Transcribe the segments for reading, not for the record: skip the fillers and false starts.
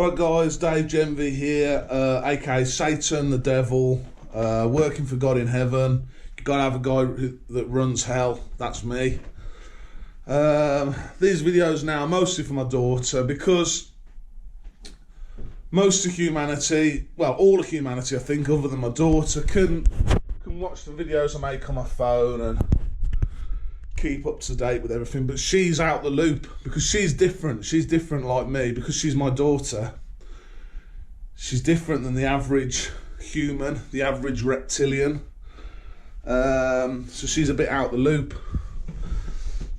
Right guys, Dave Genvy here, aka Satan, the devil, working for God in heaven. You gotta have a guy that runs hell, that's me. These videos now are mostly for my daughter because most of humanity, well all of humanity I think other than my daughter, can watch the videos I make on my phone and keep up to date with everything, but she's out the loop because she's different like me because she's my daughter. She's different than the average human, the average reptilian, so she's a bit out the loop.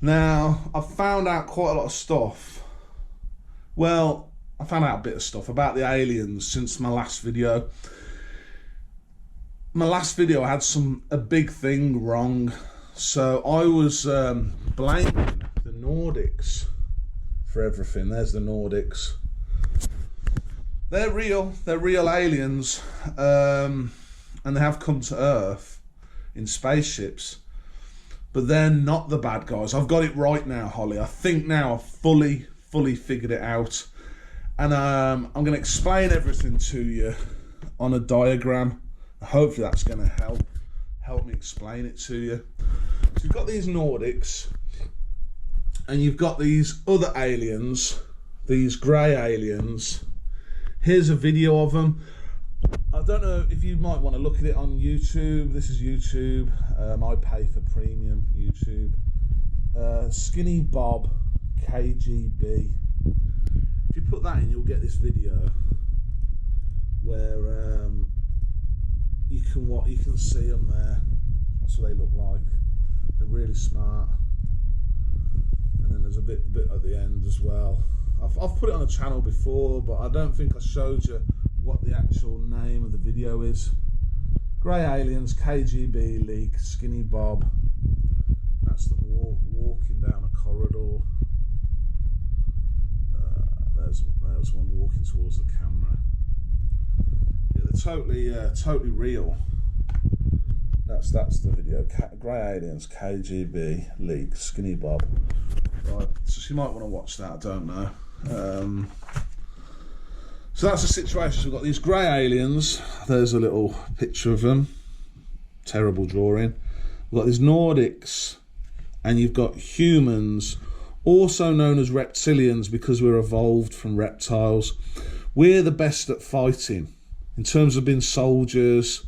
Now I've found out quite a lot of stuff. Well, I found out a bit of stuff about the aliens since my last video. My last video I had a big thing wrong. So I was blaming the Nordics for everything. There's the Nordics. They're real aliens, and they have come to Earth in spaceships, but they're not the bad guys. I've got it right now, Holly. I think now I've fully figured it out, and I'm going to explain everything to you on a diagram. Hopefully that's going to help me explain it to you. So you've got these Nordics, and you've got these other aliens, these grey aliens. Here's a video of them. I don't know if you might want to look at it on YouTube. This is YouTube. I pay for premium YouTube. Skinny Bob KGB. If you put that in, you'll get this video where you can see them there. That's what they look like. They're really smart, and then there's a bit at the end as well. I've put it on a channel before, but I don't think I showed you what the actual name of the video is. Grey aliens, KGB leak, Skinny Bob. That's them walking down a corridor. There's one walking towards the camera. Yeah, they're totally real. That's the video. Grey aliens, KGB leak, Skinny Bob. Right, so she might want to watch that. I don't know. So that's the situation. So we've got these grey aliens. There's a little picture of them. Terrible drawing. We've got these Nordics, and you've got humans, also known as reptilians because we're evolved from reptiles. We're the best at fighting in terms of being soldiers.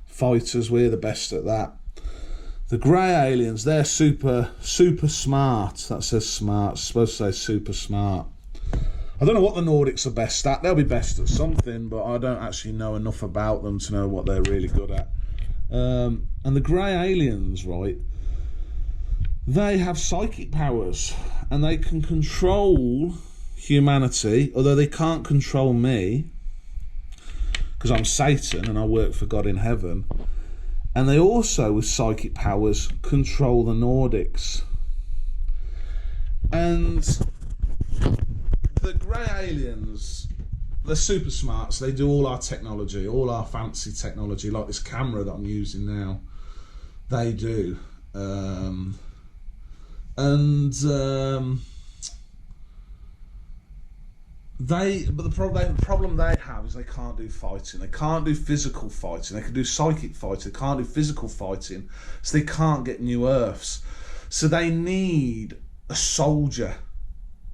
Fighters, we're the best at that. The grey aliens, they're super smart. That says smart, it's supposed to say super smart. I don't know what the Nordics are best at. They'll be best at something, but I don't actually know enough about them to know what they're really good at. And the grey aliens, right, they have psychic powers and they can control humanity, although they can't control me, because I'm Satan and I work for God in heaven. And they also, with psychic powers, control the Nordics. And the grey aliens, they're super smart, so they do all our technology, all our fancy technology, like this camera that I'm using now, they do. But the problem they have is they can't do fighting. They can't do physical fighting. They can do psychic fighting. They can't do physical fighting, so they can't get new Earths. So they need a soldier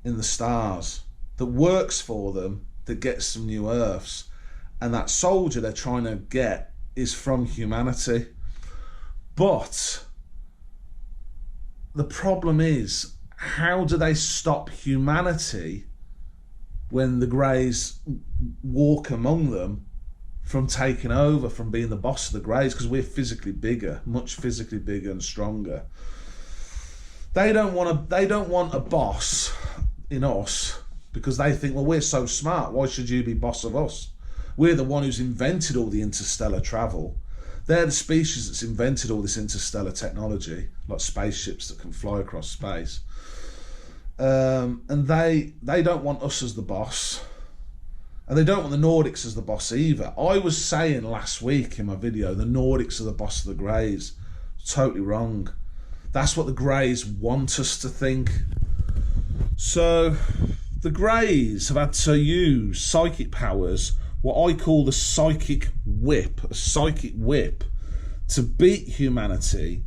in the stars that works for them, that gets some new Earths, and that soldier they're trying to get is from humanity. But the problem is, how do they stop humanity when the Greys walk among them from taking over, from being the boss of the Greys? Because we're physically bigger, much physically bigger and stronger. They don't want a boss in us because they think, well, we're so smart, why should you be boss of us? We're the one who's invented all the interstellar travel. They're the species that's invented all this interstellar technology, like spaceships that can fly across space. And they don't want us as the boss, and they don't want the Nordics as the boss either. I was saying last week in my video the Nordics are the boss of the Greys. Totally wrong. That's what the Greys want us to think. So the Greys have had to use psychic powers, what I call the psychic whip, a psychic whip, to beat humanity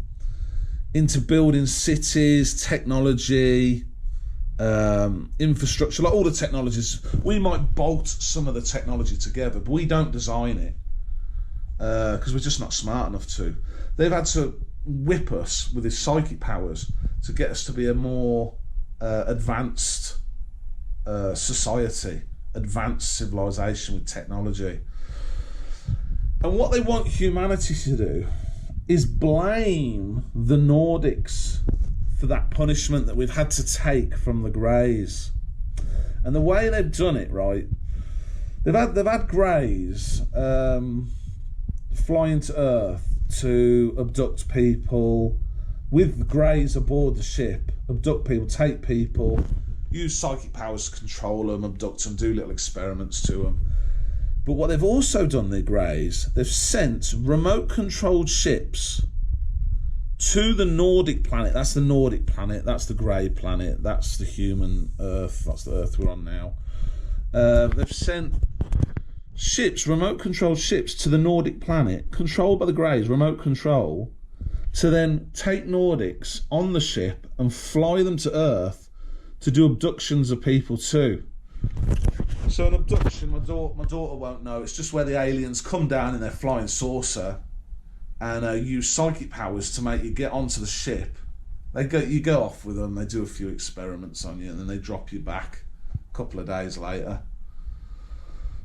into building cities, technology, infrastructure, like all the technologies. We might bolt some of the technology together, but we don't design it because we're just not smart enough to. They've had to whip us with his psychic powers to get us to be a more advanced society, advanced civilization with technology. And what they want humanity to do is blame the Nordics for that punishment that we've had to take from the Greys. And the way they've done it, right, they've had Greys fly into Earth to abduct people with Greys aboard the ship, abduct people, take people, use psychic powers to control them, abduct them, do little experiments to them. But what they've also done, the Greys, they've sent remote-controlled ships to the Nordic planet. That's the Nordic planet, that's the Grey planet, that's the human Earth, that's the Earth we're on now. They've sent ships, remote-controlled ships, to the Nordic planet, controlled by the Greys, remote control, to then take Nordics on the ship and fly them to Earth to do abductions of people too. So an abduction, my daughter won't know, it's just where the aliens come down in their flying saucer and use psychic powers to make you get onto the ship. You go off with them, they do a few experiments on you, and then they drop you back a couple of days later.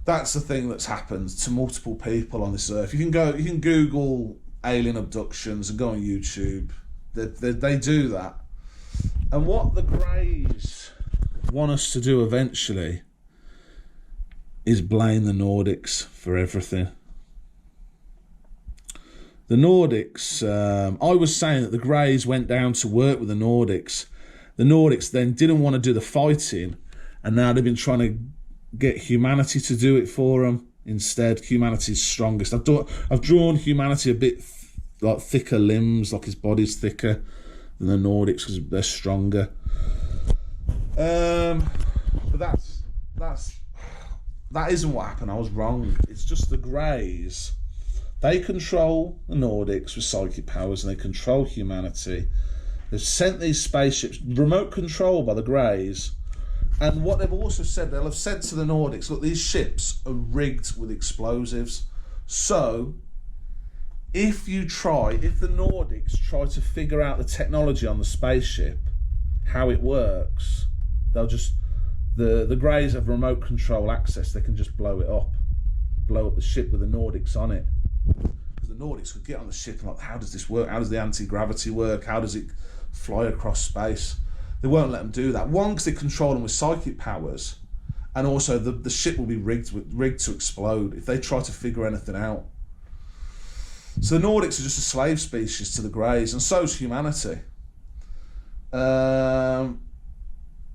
That's the thing that's happened to multiple people on this Earth. You can Google alien abductions and go on YouTube. They do that. And what the Greys want us to do eventually is blame the Nordics for everything. The Nordics, I was saying that the Greys went down to work with the Nordics. The Nordics then didn't want to do the fighting, and now they've been trying to get humanity to do it for them instead. Humanity's strongest. I've drawn humanity a bit like thicker limbs, like his body's thicker than the Nordics because they're stronger. But that isn't what happened. I was wrong. It's just the Greys. They control the Nordics with psychic powers, and they control humanity. They've sent these spaceships, remote control by the Greys. And what they've also said, they'll have said to the Nordics, look, these ships are rigged with explosives. So if the Nordics try to figure out the technology on the spaceship, how it works, they'll just, the Greys have remote control access. They can just blow up the ship with the Nordics on it. Because the Nordics could get on the ship and like, how does this work? How does the anti-gravity work? How does it fly across space? They won't let them do that. One, because they control them with psychic powers, and also the ship will be rigged to explode if they try to figure anything out. So the Nordics are just a slave species to the Greys, and so is humanity. And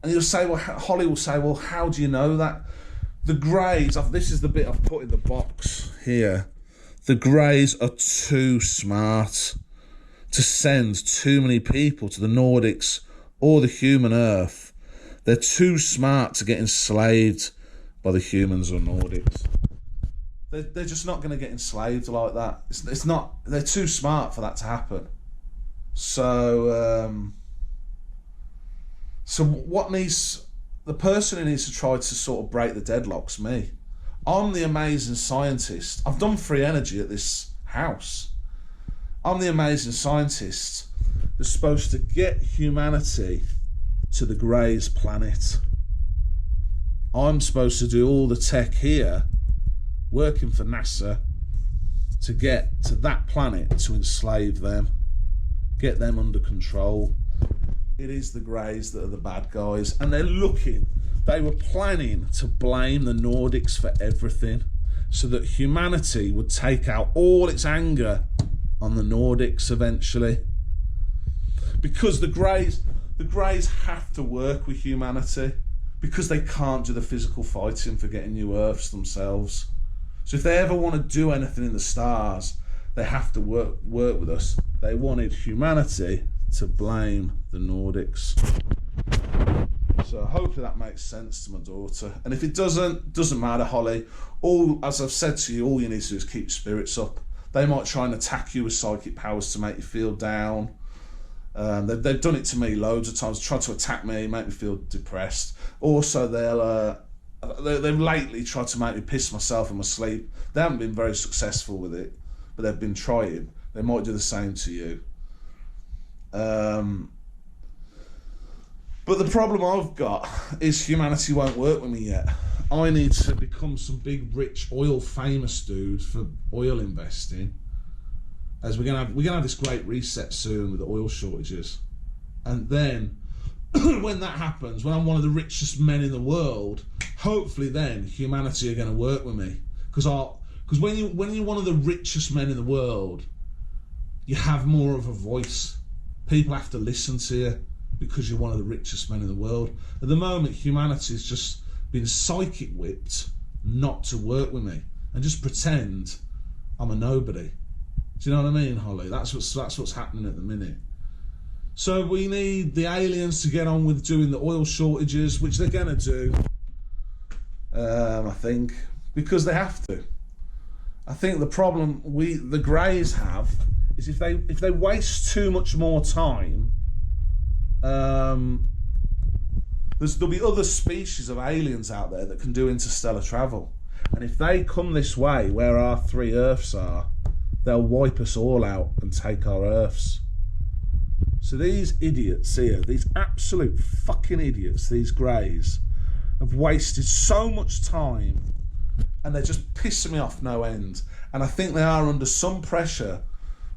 you'll say, well, Holly will say, well, how do you know that? The Greys, this is the bit I've put in the box here. The Greys are too smart to send too many people to the Nordics or the human Earth. They're too smart to get enslaved by the humans or Nordics. They're just not going to get enslaved like that. It's not. They're too smart for that to happen. So what needs the person who needs to try to sort of break the deadlock's me. I'm the amazing scientist. I've done free energy at this house. I'm the amazing scientist that's supposed to get humanity to the Greys planet. I'm supposed to do all the tech here, working for NASA, to get to that planet to enslave them, get them under control. It is the Greys that are the bad guys, and they were planning to blame the Nordics for everything so that humanity would take out all its anger on the Nordics eventually. Because the Greys have to work with humanity because they can't do the physical fighting for getting new Earths themselves. So if they ever want to do anything in the stars, they have to work with us. They wanted humanity to blame the Nordics. So So hopefully that makes sense to my daughter. And if it doesn't matter, Holly. As I've said to you, all you need to do is keep spirits up. They might try and attack you with psychic powers to make you feel down. They've done it to me loads of times, tried to attack me, make me feel depressed. Also, they've lately tried to make me piss myself in my sleep. They haven't been very successful with it, but they've been trying. They might do the same to you. But the problem I've got is humanity won't work with me yet. I need to become some big, rich, oil famous dude for oil investing. As we're gonna have this great reset soon with the oil shortages, and then when that happens, when I'm one of the richest men in the world, hopefully then humanity are going to work with me. Because when you're one of the richest men in the world, you have more of a voice. People have to listen to you because you're one of the richest men in the world. At the moment, humanity's just been psychic whipped not to work with me and just pretend I'm a nobody. Do you know what I mean, Holly? That's what's happening at the minute. So we need the aliens to get on with doing the oil shortages, which they're going to do, I think, because they have to. I think the problem the Greys have is if they waste too much more time, there'll be other species of aliens out there that can do interstellar travel. And if they come this way, where our 3 Earths are, they'll wipe us all out and take our Earths. So these idiots here, these absolute fucking idiots, these Greys, have wasted so much time and they're just pissing me off no end. And I think they are under some pressure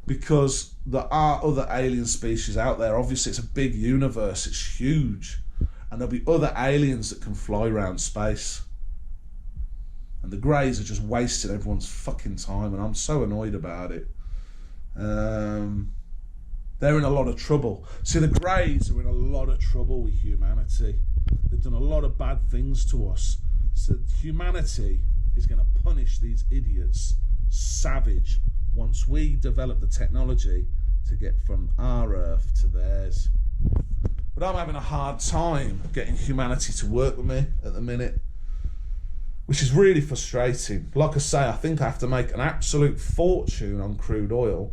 because there are other alien species out there. Obviously, it's a big universe, it's huge. And there'll be other aliens that can fly around space. And the Greys are just wasting everyone's fucking time, and I'm so annoyed about it. They're in a lot of trouble. See, the Greys are in a lot of trouble with humanity. They've done a lot of bad things to us. So humanity is going to punish these idiots savage once we develop the technology to get from our Earth to theirs. But I'm having a hard time getting humanity to work with me at the minute, which is really frustrating. Like I say, I think I have to make an absolute fortune on crude oil.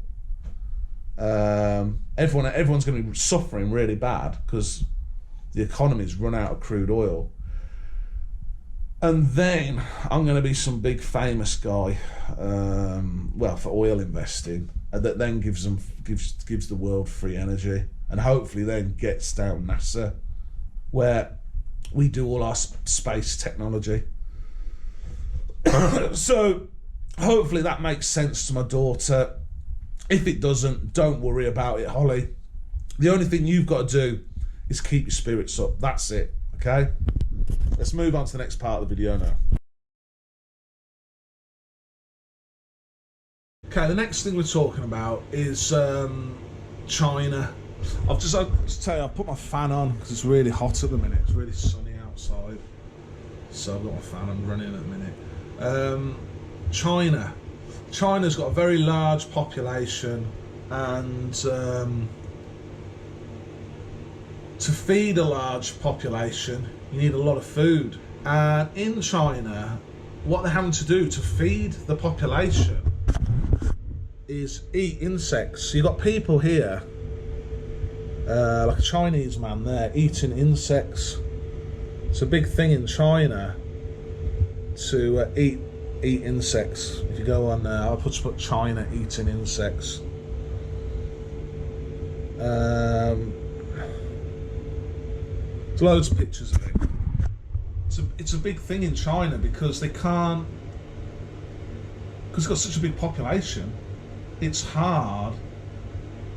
Everyone's going to be suffering really bad because the economy's run out of crude oil. And then I'm going to be some big famous guy, for oil investing, and that then gives the world free energy, and hopefully then gets down NASA, where we do all our space technology. So hopefully that makes sense to my daughter. If it doesn't, don't worry about it, Holly. The only thing you've got to do is keep your spirits up. That's it, okay? Let's move on to the next part of the video now. Okay, the next thing we're talking about is China. I'll just tell you, I've put my fan on because it's really hot at the minute. It's really sunny outside. So I've got my fan on running at the minute. China's got a very large population, and to feed a large population, you need a lot of food. And in China, what they're having to do to feed the population is eat insects. So you've got people here, like a Chinese man there, eating insects. It's a big thing in China to eat insects. If you go on there, I'll put China eating insects. There's loads of pictures of it. It's a big thing in China because it's got such a big population. It's hard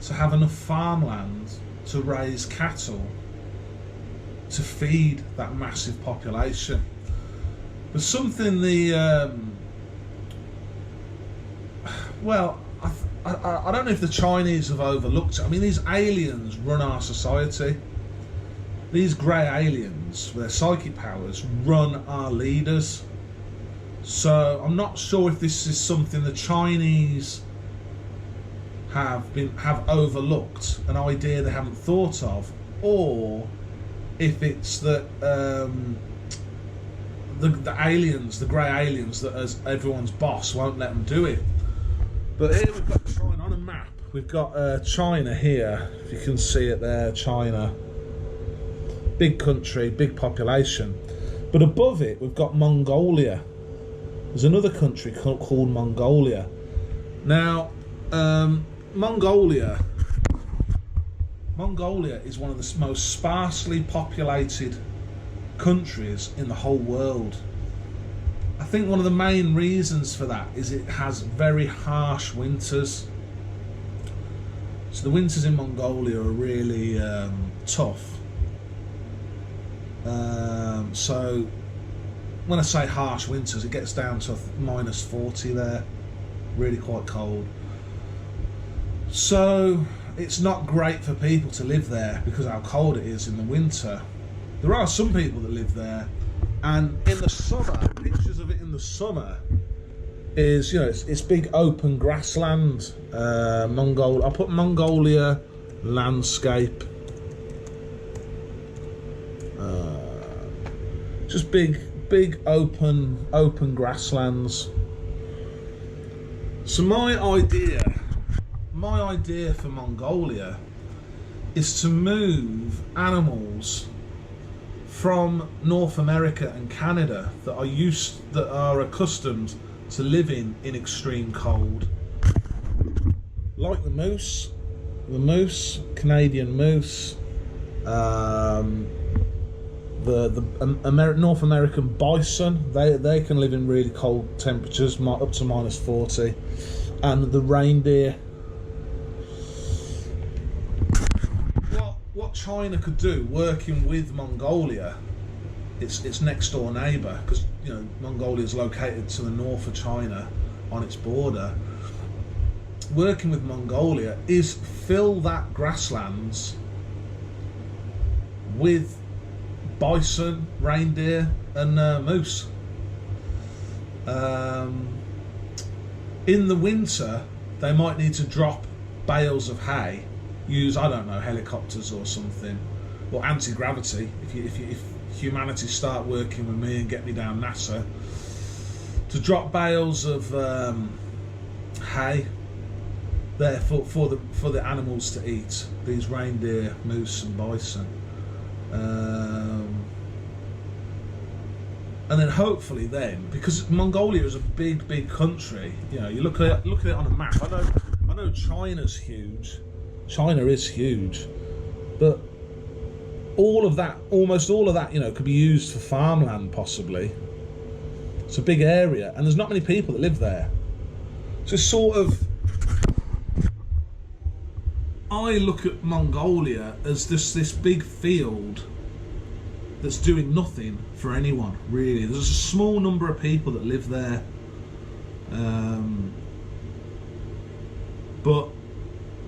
to have enough farmland to raise cattle to feed that massive population. But something I don't know if the Chinese have overlooked it. I mean, these aliens run our society. These grey aliens with their psychic powers run our leaders. So I'm not sure if this is something the Chinese have overlooked, an idea they haven't thought of, or if it's that the aliens, the grey aliens, that as everyone's boss won't let them do it. But here we've got China on a map. We've got China here, if you can see it there, China. Big country, big population. But above it, we've got Mongolia. There's another country called Mongolia. Now, Mongolia is one of the most sparsely populated countries in the whole world. I think one of the main reasons for that is it has very harsh winters. So the winters in Mongolia are really tough. So when I say harsh winters, it gets down to minus 40 there, really quite cold. So it's not great for people to live there because of how cold it is in the winter. There are some people that live there, and in the summer, pictures of it in the summer is, you know, it's big open grassland. I'll put Mongolia landscape. Just big open grasslands. So my idea for Mongolia is to move animals from North America and Canada that are accustomed to living in extreme cold, like the moose, Canadian moose, the North American bison. They can live in really cold temperatures, up to minus 40, and the reindeer. What China could do, working with Mongolia, its next door neighbour, because, you know, Mongolia is located to the north of China on its border. Working with Mongolia is fill that grasslands with bison, reindeer, and moose. In the winter, they might need to drop bales of hay, use, I don't know, helicopters or something, or anti-gravity. If humanity start working with me and get me down NASA, to drop bales of hay there for the animals to eat. These reindeer, moose, and bison. And then hopefully then, because Mongolia is a big country, you know, you look at it on a map. I know China's huge. China is huge, but almost all of that, you know, could be used for farmland possibly. It's a big area, and there's not many people that live there. So sort of, I look at Mongolia as this big field that's doing nothing for anyone, really. There's a small number of people that live there, but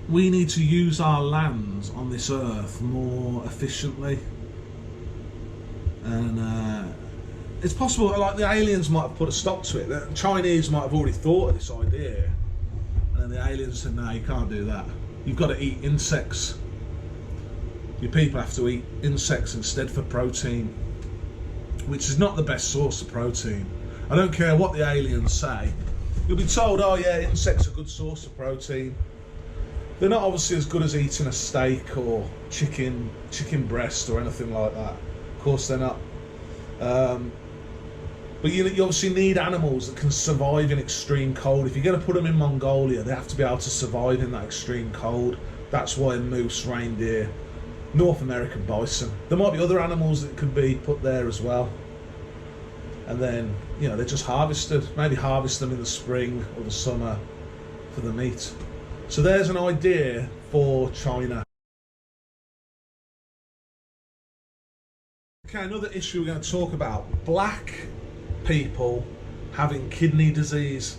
we need to use our lands on this earth more efficiently. And it's possible, like, the aliens might have put a stop to it. The Chinese might have already thought of this idea, and then the aliens said, no, you can't do that. You've got to eat insects. Your people have to eat insects instead for protein, which is not the best source of protein. I don't care what the aliens say. You'll be told, oh yeah, insects are a good source of protein. They're not obviously as good as eating a steak or chicken breast or anything like that. Of course they're not. But you obviously need animals that can survive in extreme cold. If you're going to put them in Mongolia, they have to be able to survive in that extreme cold. That's why moose, reindeer, North American bison. There might be other animals that could be put there as well. And then, you know, they're just harvested. Maybe harvest them in the spring or the summer for the meat. So there's an idea for China. Okay, another issue we're going to talk about. Black people having kidney disease.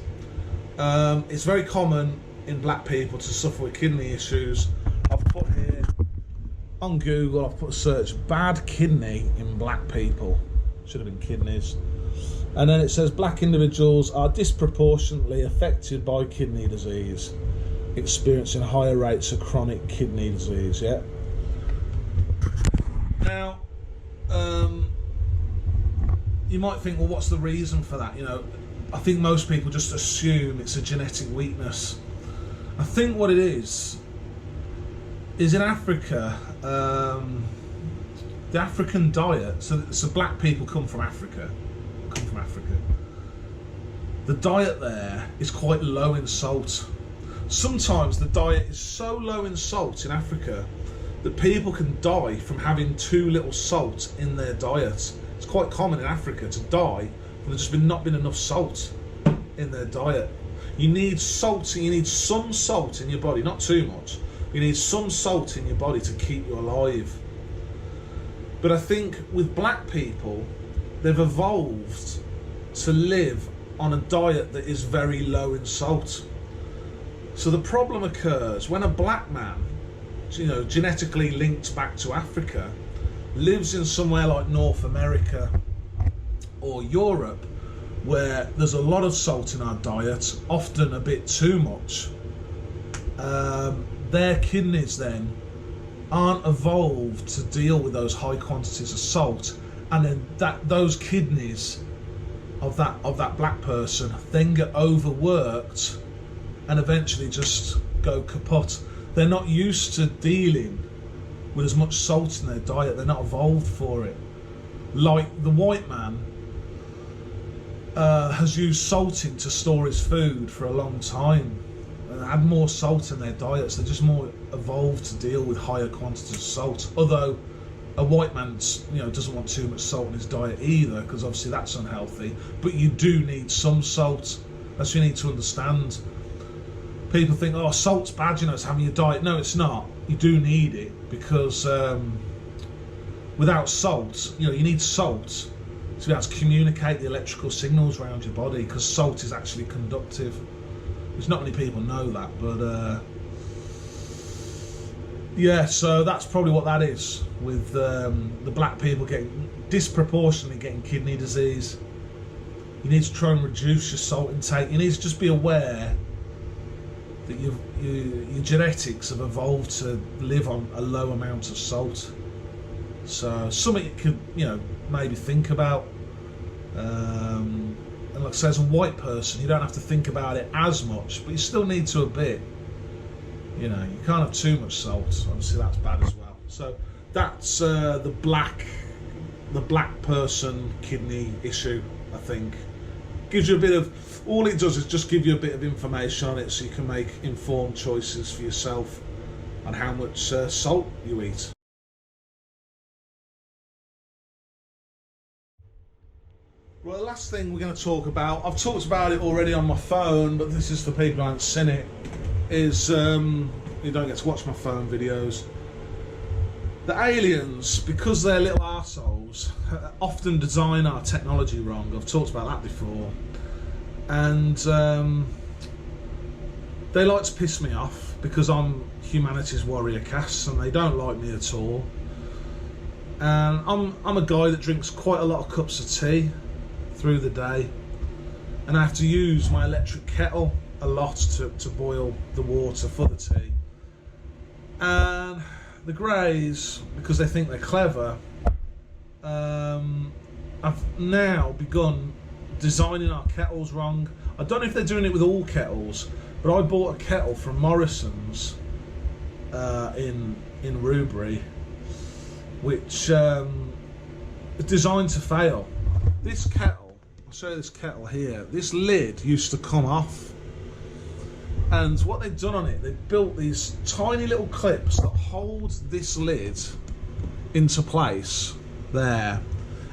It's very common in black people to suffer with kidney issues. I've put here on Google, I've put a search, bad kidney in black people. Should have been kidneys. And then it says black individuals are disproportionately affected by kidney disease, experiencing higher rates of chronic kidney disease. Yeah. Now, you might think, well, what's the reason for that? You know, I think most people just assume it's a genetic weakness. I think what it is in Africa, the African diet, so black people come from Africa. The diet there is quite low in salt. Sometimes the diet is so low in salt in Africa that people can die from having too little salt in their diet. It's quite common in Africa to die when there's just not been enough salt in their diet. You need salt, you need some salt in your body, not too much. You need some salt in your body to keep you alive. But I think with black people, they've evolved to live on a diet that is very low in salt. So the problem occurs when a black man, you know, genetically linked back to Africa, lives in somewhere like North America or Europe, where there's a lot of salt in our diet, often a bit too much. Their kidneys then aren't evolved to deal with those high quantities of salt, and then those kidneys of that black person then get overworked and eventually just go kaput. They're not used to dealing with as much salt in their diet. They're not evolved for it. Like the white man has used salting to store his food for a long time and had more salt in their diets. They're just more evolved to deal with higher quantities of salt. Although a white man, you know, doesn't want too much salt in his diet either, because obviously that's unhealthy. But you do need some salt. That's what you need to understand. People think, oh, salt's bad, you know, it's having your diet. No, it's not. You do need it, because without salt, you know, you need salt to be able to communicate the electrical signals around your body, because salt is actually conductive, which not many people know that. But yeah, so that's probably what that is with the black people disproportionately getting kidney disease. You need to try and reduce your salt intake. You need to just be aware that your genetics have evolved to live on a low amount of salt. So something you could, you know, maybe think about. And like I say, as a white person, you don't have to think about it as much, but you still need to a bit. You know, you can't have too much salt. Obviously, that's bad as well. So that's the black person kidney issue, I think. Gives you a bit of, all it does is just give you a bit of information on it, so you can make informed choices for yourself on how much salt you eat. Well, the last thing we're going to talk about, I've talked about it already on my phone, but this is for people who haven't seen it, is you don't get to watch my phone videos. The aliens, because they're little arseholes, often design our technology wrong. I've talked about that before. And they like to piss me off because I'm humanity's warrior caste, and they don't like me at all. And I'm a guy that drinks quite a lot of cups of tea through the day, and I have to use my electric kettle a lot to boil the water for the tea. And the Greys, because they think they're clever, I've now begun designing our kettles wrong. I don't know if they're doing it with all kettles, but I bought a kettle from Morrison's in Rubery, which is designed to fail. This kettle, I'll show you this kettle here, this lid used to come off. And what they've done on it, they've built these tiny little clips that hold this lid into place there.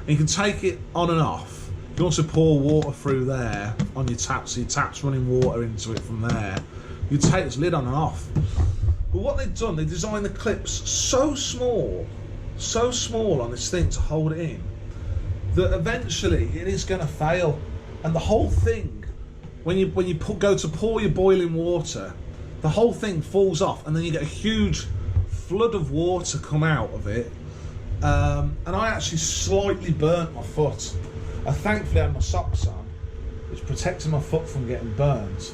And you can take it on and off. You can also pour water through there on your tap, so your tap's running water into it from there. You take this lid on and off. But what they've done, they designed the clips so small on this thing to hold it in, that eventually it is going to fail. And the whole thing, when you go to pour your boiling water, the whole thing falls off, and then you get a huge flood of water come out of it. And I actually slightly burnt my foot. I thankfully had my socks on, which protected my foot from getting burnt.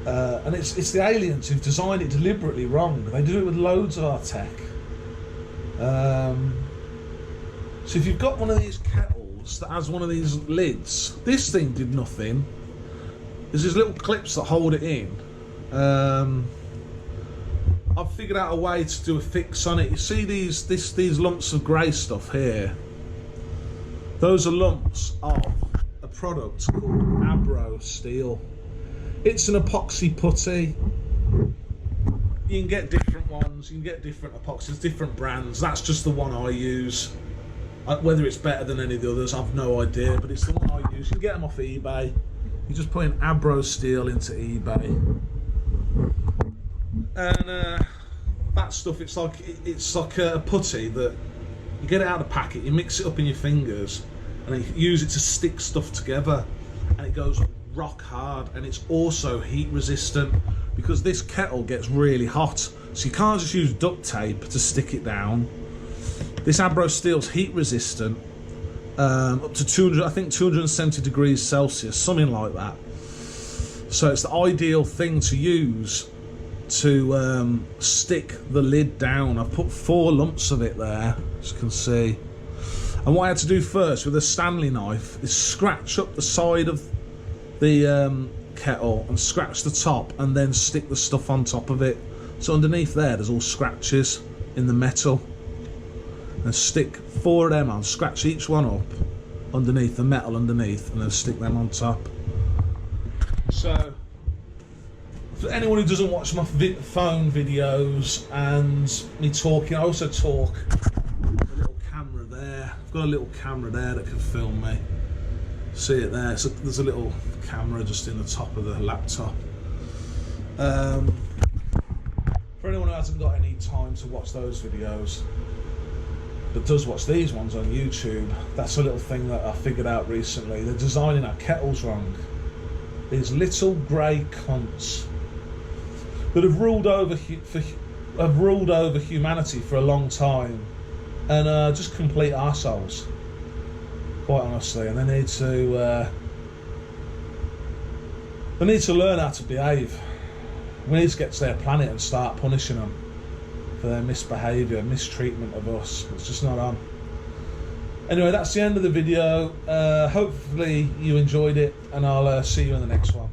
And it's the aliens who've designed it deliberately wrong. They do it with loads of our tech. So if you've got one of these kettles lumps that has one of these lids. This thing did nothing. There's these little clips that hold it in. I've figured out a way to do a fix on it. You see these lumps of grey stuff here? Those are lumps of a product called Abro Steel. It's an epoxy putty. You can get different ones, you can get different epoxies, different brands. That's just the one I use. Whether it's better than any of the others, I've no idea, but it's the one I use. You can get them off eBay. You just put in Abro Steel into eBay. And that stuff, it's like a putty that you get it out of the packet, you mix it up in your fingers, and then you use it to stick stuff together, and it goes rock hard. And it's also heat resistant, because this kettle gets really hot, so you can't just use duct tape to stick it down. This Abro Steel's heat resistant, up to 270 degrees Celsius, something like that. So it's the ideal thing to use to stick the lid down. I've put 4 lumps of it there, as you can see. And what I had to do first with a Stanley knife is scratch up the side of the kettle and scratch the top, and then stick the stuff on top of it. So underneath there's all scratches in the metal, and stick 4 of them on, scratch each one up underneath the metal underneath, and then stick them on top. So for anyone who doesn't watch my phone videos and me talking, I also talk with a little camera there. I've got a little camera there that can film me. See it there? So there's a little camera just in the top of the laptop. For anyone who hasn't got any time to watch those videos, but does watch these ones on YouTube, that's a little thing that I figured out recently. They're designing our kettles wrong. These little grey cunts that have ruled over humanity for a long time, and just complete arseholes, quite honestly. And they need to learn how to behave. We need to get to their planet and start punishing them for their misbehaviour, mistreatment of us. It's just not on. Anyway, that's the end of the video. Hopefully you enjoyed it, and I'll see you in the next one.